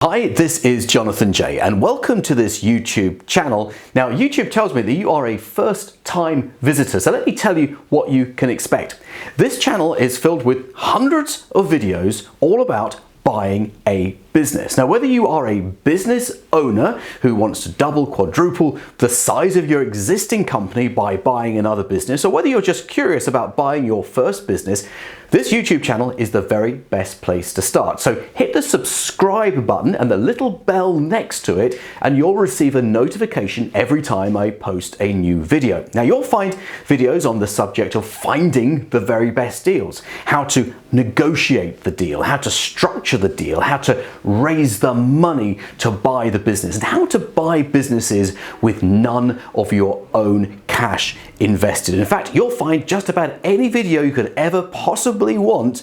Hi, this is Jonathan J and welcome to this YouTube channel. Now, YouTube tells me that you are a first-time visitor, so let me tell you what you can expect. This channel is filled with hundreds of videos all about buying a business. Now, whether you are a business owner who wants to double, quadruple the size of your existing company by buying another business, or whether you're just curious about buying your first business, this YouTube channel is the very best place to start. So hit the subscribe button and the little bell next to it, and you'll receive a notification every time I post a new video. Now, you'll find videos on the subject of finding the very best deals, how to negotiate the deal, how to structure the deal, how to raise the money to buy the business, and how to buy businesses with none of your own cash invested. In fact, you'll find just about any video you could ever possibly want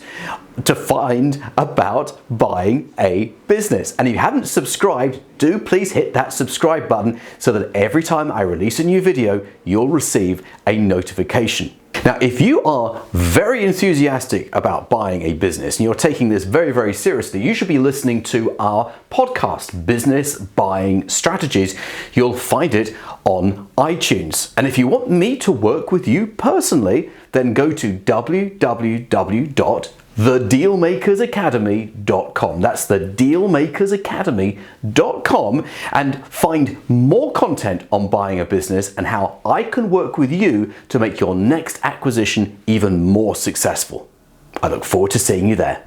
to find about buying a business. And if you haven't subscribed, do please hit that subscribe button so that every time I release a new video, you'll receive a notification. Now, if you are very enthusiastic about buying a business and you're taking this very, very seriously, you should be listening to our podcast, Business Buying Strategies. You'll find it on iTunes. And if you want me to work with you personally, then go to www.thedealmakersacademy.com. That's thedealmakersacademy.com, and find more content on buying a business and how I can work with you to make your next acquisition even more successful. I look forward to seeing you there.